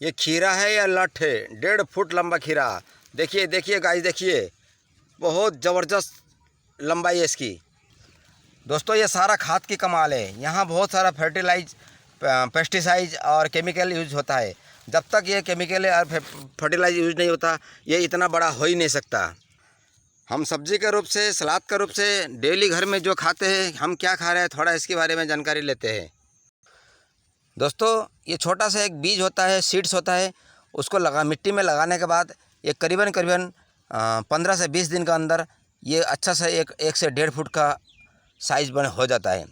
ये खीरा है या लठ है? 1.5 फुट लंबा खीरा। देखिए देखिए गाइस, देखिए बहुत ज़बरदस्त लंबाई है इसकी। दोस्तों ये सारा खाद की कमाल है। यहाँ बहुत सारा पेस्टिसाइड और केमिकल यूज होता है। जब तक ये केमिकल और फर्टिलाइज यूज नहीं होता, ये इतना बड़ा हो ही नहीं सकता। हम सब्जी के रूप से, सलाद के रूप से डेली घर में जो खाते हैं, हम क्या खा रहे हैं, थोड़ा इसके बारे में जानकारी लेते हैं। दोस्तों ये छोटा सा एक बीज होता है, सीड्स होता है, उसको मिट्टी में लगाने के बाद ये करीबन 15 से 20 दिन का अंदर ये अच्छा सा एक से 1.5 फुट का साइज हो जाता है।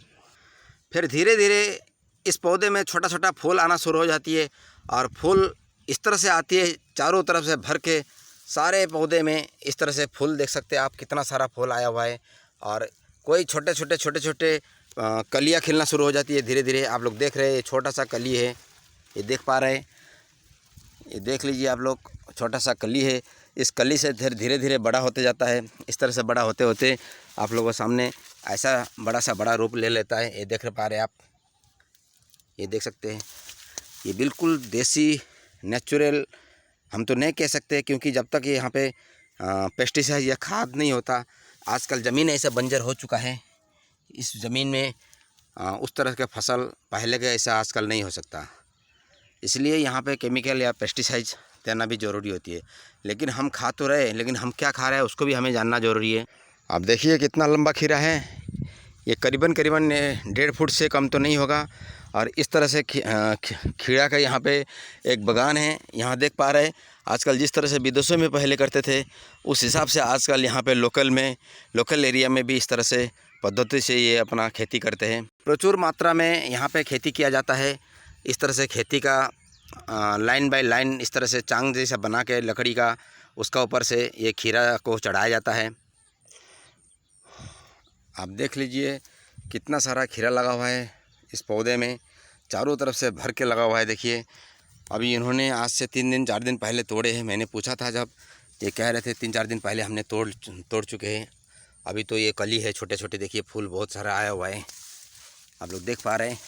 फिर धीरे धीरे इस पौधे में छोटा छोटा फूल आना शुरू हो जाती है और फूल इस तरह से आती है, चारों तरफ से भर के सारे पौधे में इस तरह से फूल देख सकते हैं आप, कितना सारा फूल आया हुआ है। और कोई छोटे छोटे कलियाँ खिलना शुरू हो जाती है धीरे धीरे। आप लोग देख रहे हैं, ये छोटा सा कली है, ये देख पा रहे हैं, ये देख लीजिए आप लोग, छोटा सा कली है। इस कली से धीरे धीरे बड़ा होते जाता है। इस तरह से बड़ा होते होते आप लोगों के सामने ऐसा बड़ा रूप ले लेता है। ये देख पा रहे हैं आप, ये देख सकते हैं। ये बिल्कुल देसी नेचुरल हम तो नहीं कह सकते, क्योंकि जब तक ये यहाँ पे पेस्टिसाइड या खाद नहीं होता, आजकल ज़मीन ऐसा बंजर हो चुका है। इस ज़मीन में उस तरह के फसल पहले के ऐसा आजकल नहीं हो सकता, इसलिए यहाँ पे केमिकल या पेस्टिसाइड देना भी ज़रूरी होती है। लेकिन हम खा तो रहे, लेकिन हम क्या खा रहे हैं उसको भी हमें जानना ज़रूरी है। आप देखिए कितना लंबा खीरा है, ये करीबन 1.5 फुट से कम तो नहीं होगा। और इस तरह से खीरा का यहाँ पे एक बागान है। यहाँ देख पा रहे हैं, आजकल जिस तरह से विदेशों में पहले करते थे, उस हिसाब से आजकल यहाँ पे लोकल एरिया में भी इस तरह से पद्धति से ये अपना खेती करते हैं। प्रचुर मात्रा में यहाँ पे खेती किया जाता है। इस तरह से खेती का लाइन बाय लाइन इस तरह से चांग जैसा बना के लकड़ी का, उसका ऊपर से ये खीरा को चढ़ाया जाता है। आप देख लीजिए कितना सारा खीरा लगा हुआ है इस पौधे में, चारों तरफ से भर के लगा हुआ है। देखिए अभी इन्होंने आज से 3-4 दिन पहले तोड़े हैं। मैंने पूछा था जब, ये कह रहे थे 3-4 दिन पहले हमने तोड़ चुके हैं। अभी तो ये कली है छोटे छोटे, देखिए फूल बहुत सारा आया हुआ है। आप लोग देख पा रहे हैं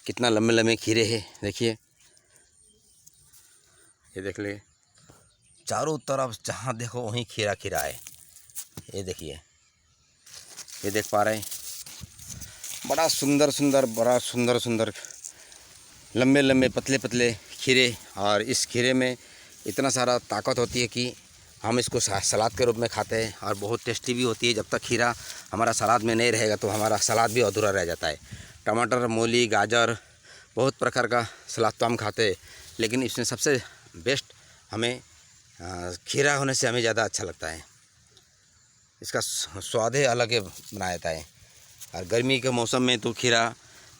कितना लंबे लंबे खीरे हैं। देखिए ये देख ले, चारों तरफ जहाँ देखो वहीं खीरा खीरा है। ये देखिए, ये देख पा रहे हैं, बड़ा सुंदर लंबे लंबे पतले पतले खीरे। और इस खीरे में इतना सारा ताकत होती है कि हम इसको सलाद के रूप में खाते हैं, और बहुत टेस्टी भी होती है। जब तक खीरा हमारा सलाद में नहीं रहेगा तो हमारा सलाद भी अधूरा रह जाता है। टमाटर, मूली, गाजर, बहुत प्रकार का सलाद तो हम खाते हैं, लेकिन इसमें सबसे बेस्ट हमें खीरा होने से हमें ज़्यादा अच्छा लगता है। इसका स्वाद ही अलग है बनाया जाता है। और गर्मी के मौसम में तो खीरा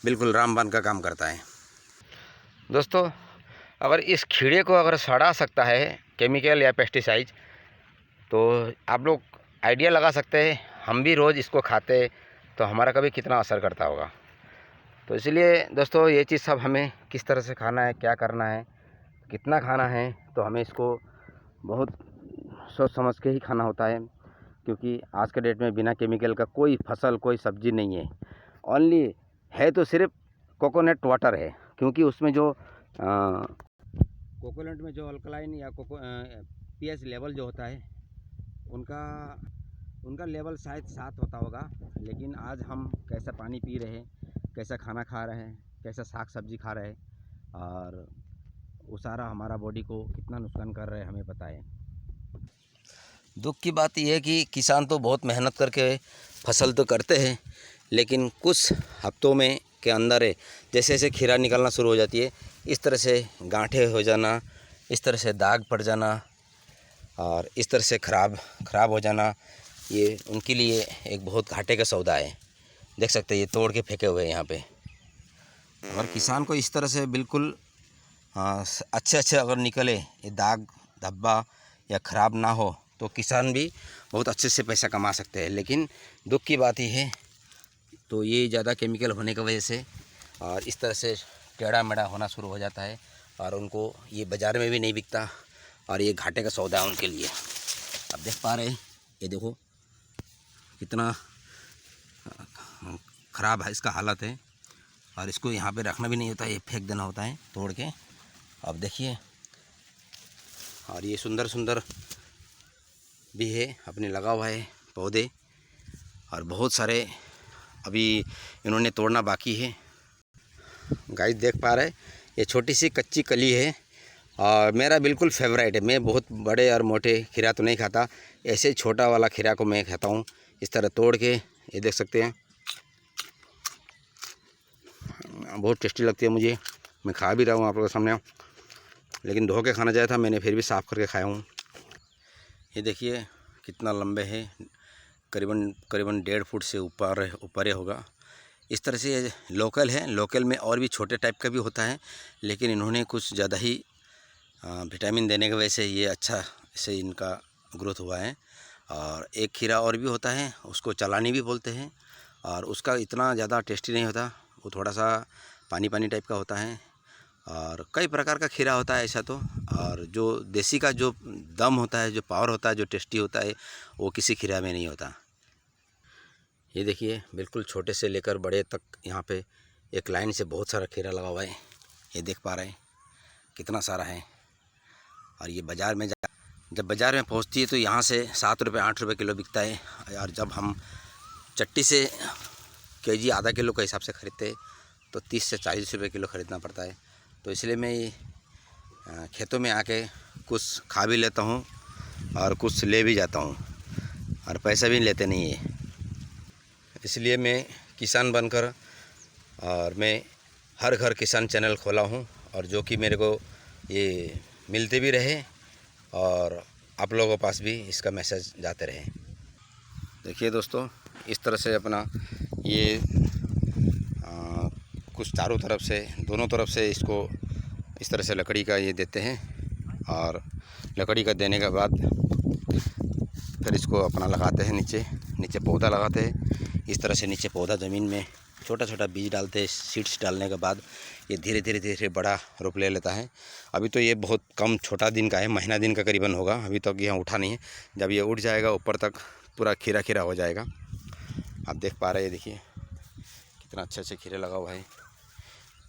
बिल्कुल रामबाण का काम करता है। दोस्तों अगर इस खीरे को अगर सड़ा सकता है केमिकल या पेस्टिसाइड, तो आप लोग आइडिया लगा सकते हैं, हम भी रोज़ इसको खाते तो हमारा कभी कितना असर करता होगा। तो इसलिए दोस्तों ये चीज़ सब हमें किस तरह से खाना है, क्या करना है, कितना खाना है, तो हमें इसको बहुत सोच समझ के ही खाना होता है। क्योंकि आज के डेट में बिना केमिकल का कोई फसल, कोई सब्जी नहीं है। ओनली है तो सिर्फ कोकोनट वाटर है, क्योंकि उसमें जो कोकोनट में जो अल्कलाइन या पीएच लेवल जो होता है, उनका लेवल शायद 7 होता होगा। लेकिन आज हम कैसा पानी पी रहे हैं, कैसा खाना खा रहे हैं, कैसा साग सब्जी खा रहे हैं, और वो सारा हमारा बॉडी को कितना नुकसान कर रहा है हमें पता है। दुख की बात यह है कि किसान तो बहुत मेहनत करके फसल तो करते हैं, लेकिन कुछ हफ्तों में के अंदर है जैसे जैसे खीरा निकलना शुरू हो जाती है, इस तरह से गांठे हो जाना, इस तरह से दाग पड़ जाना, और इस तरह से ख़राब हो जाना, ये उनके लिए एक बहुत घाटे का सौदा है। देख सकते हैं ये तोड़ के फेंके हुए हैं यहाँ पे। अगर किसान को इस तरह से बिल्कुल अच्छे अगर निकले, ये दाग धब्बा या ख़राब ना हो, तो किसान भी बहुत अच्छे से पैसा कमा सकते हैं। लेकिन दुख की बात यह है, तो ये ज़्यादा केमिकल होने की वजह से और इस तरह से टेढ़ा मेढ़ा होना शुरू हो जाता है, और उनको ये बाज़ार में भी नहीं बिकता, और ये घाटे का सौदा है उनके लिए। आप देख पा रहे हैं, ये देखो कितना ख़राब है इसका हालत है, और इसको यहाँ पे रखना भी नहीं होता, ये फेंक देना होता है तोड़ के। अब देखिए और ये सुंदर सुंदर भी है, अपने लगा हुआ है पौधे, और बहुत सारे अभी इन्होंने तोड़ना बाकी है। गाइस देख पा रहे, ये छोटी सी कच्ची कली है और मेरा बिल्कुल फेवरेट है। मैं बहुत बड़े और मोटे खीरा तो नहीं खाता, ऐसे छोटा वाला खीरा को मैं खाता हूँ इस तरह तोड़ के। ये देख सकते हैं, बहुत टेस्टी लगती है मुझे। मैं खा भी रहा हूँ आप लोगों के सामने, लेकिन धो के खाना चाहिए था, मैंने फिर भी साफ़ करके खाया हूँ। ये देखिए कितना लंबे है, करीबन 1.5 फुट से ऊपर होगा। इस तरह से ये लोकल है। लोकल में और भी छोटे टाइप का भी होता है, लेकिन इन्होंने कुछ ज़्यादा ही विटामिन देने की वजह से ये अच्छा से इनका ग्रोथ हुआ है। और एक खीरा और भी होता है, उसको चलानी भी बोलते हैं, और उसका इतना ज़्यादा टेस्टी नहीं होता, वो थोड़ा सा पानी पानी टाइप का होता है। और कई प्रकार का खीरा होता है ऐसा तो, और जो देसी का जो दम होता है, जो पावर होता है, जो टेस्टी होता है, वो किसी खीरा में नहीं होता। ये देखिए बिल्कुल छोटे से लेकर बड़े तक यहाँ पे एक लाइन से बहुत सारा खीरा लगा हुआ है। ये देख पा रहे हैं कितना सारा है। और ये बाज़ार में जब बाज़ार में पहुँचती है तो यहाँ से 7 रुपये 8 रुपये किलो बिकता है। और जब हम चट्टी से केजी आधा किलो के हिसाब से ख़रीदते हैं तो 30 से 40 रुपये किलो ख़रीदना पड़ता है। तो इसलिए मैं खेतों में आके कुछ खा भी लेता हूँ और कुछ ले भी जाता हूँ, और पैसा भी लेते नहीं है। इसलिए मैं किसान बनकर और मैं हर घर किसान चैनल खोला हूँ, और जो कि मेरे को ये मिलते भी रहे और आप लोगों के पास भी इसका मैसेज जाते रहे। देखिए दोस्तों, इस तरह से अपना ये कुछ चारों तरफ से, दोनों तरफ से इसको इस तरह से लकड़ी का ये देते हैं, और लकड़ी का देने के बाद फिर इसको अपना लगाते हैं, नीचे पौधा लगाते हैं। इस तरह से नीचे पौधा ज़मीन में छोटा छोटा बीज डालते हैं। सीड्स डालने के बाद ये धीरे धीरे बड़ा रूप ले लेता है। अभी तो ये बहुत कम छोटा दिन का है, महीना दिन का करीबन होगा, अभी तक यहाँ उठा नहीं है। जब ये उठ जाएगा ऊपर तक पूरा खीरा खीरा हो जाएगा। आप देख पा रहे हैं, देखिए कितना अच्छे अच्छे खीरे लगा हुआ है,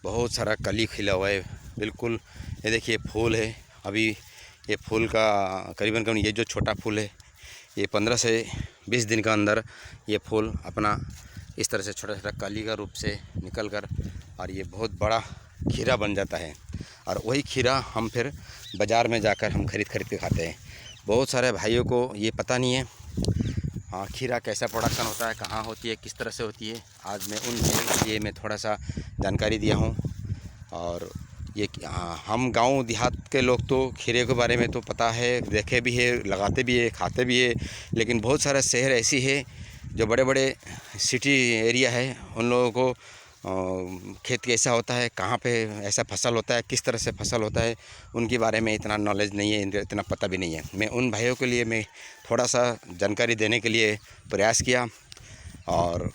बहुत सारा कली खिला हुआ है बिल्कुल। ये देखिए फूल है, अभी ये फूल का करीबन ये जो छोटा फूल है ये 15 से 20 दिन का अंदर ये फूल अपना इस तरह से छोटा छोटा कली का रूप से निकल कर और ये बहुत बड़ा खीरा बन जाता है। और वही खीरा हम फिर बाज़ार में जाकर हम खरीद के खाते हैं। बहुत सारे भाइयों को ये पता नहीं है खीरा कैसा प्रोडक्शन होता है, कहाँ होती है, किस तरह से होती है। आज मैं उनके लिए मैं थोड़ा सा जानकारी दिया हूँ। और ये हम गांव देहात के लोग तो खीरे के बारे में तो पता है, देखे भी है, लगाते भी है, खाते भी है। लेकिन बहुत सारे शहर ऐसी है जो बड़े बड़े सिटी एरिया है, उन लोगों को खेत कैसा होता है, कहाँ पे ऐसा फसल होता है, किस तरह से फसल होता है, उनके बारे में इतना नॉलेज नहीं है, इतना पता भी नहीं है। मैं उन भाइयों के लिए मैं थोड़ा सा जानकारी देने के लिए प्रयास किया। और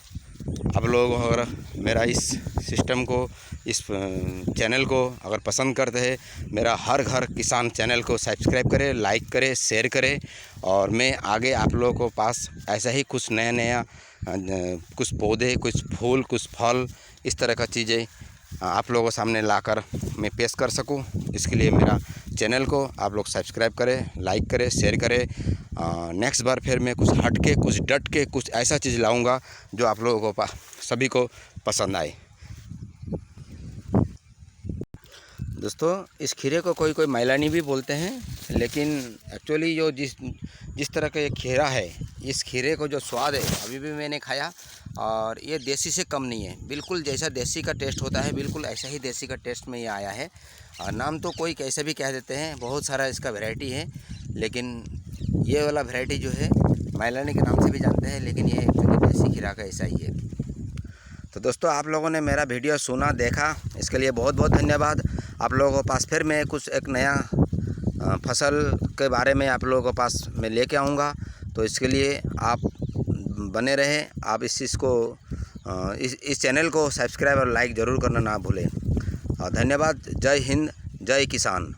आप लोग अगर मेरा इस सिस्टम को, इस चैनल को अगर पसंद करते हैं, मेरा हर घर किसान चैनल को सब्सक्राइब करें, लाइक करें, शेयर करें। और मैं आगे आप लोगों को पास ऐसा ही कुछ नया कुछ पौधे, कुछ फूल, कुछ फल, इस तरह का चीज़ें आप लोगों के सामने लाकर मैं पेश कर सकूं। इसके लिए मेरा चैनल को आप लोग सब्सक्राइब करें, लाइक करें, शेयर करें। नेक्स्ट बार फिर मैं कुछ हट के, कुछ डट के, कुछ ऐसा चीज़ लाऊंगा जो आप लोगों को सभी को पसंद आए। दोस्तों, इस खीरे को कोई मैलानी भी बोलते हैं, लेकिन एक्चुअली जो जिस तरह का ये खीरा है, इस खीरे को जो स्वाद है अभी भी मैंने खाया, और ये देसी से कम नहीं है। बिल्कुल जैसा देसी का टेस्ट होता है, बिल्कुल ऐसा ही देसी का टेस्ट में ये आया है। और नाम तो कोई कैसे भी कह देते हैं, बहुत सारा इसका वैरायटी है, लेकिन ये वाला वैरायटी जो है मैलानी के नाम से भी जानते हैं, लेकिन ये एक्चुअली देसी खीरा का ऐसा ही है। तो दोस्तों, आप लोगों ने मेरा वीडियो सुना, देखा, इसके लिए बहुत बहुत धन्यवाद। आप लोगों के पास फिर मैं कुछ एक नया फसल के बारे में आप लोगों के पास मैं लेके आऊँगा। तो इसके लिए आप बने रहें। आप इस चीज़ को, इस चैनल को सब्सक्राइब और लाइक ज़रूर करना ना भूलें। धन्यवाद। जय हिंद, जय किसान।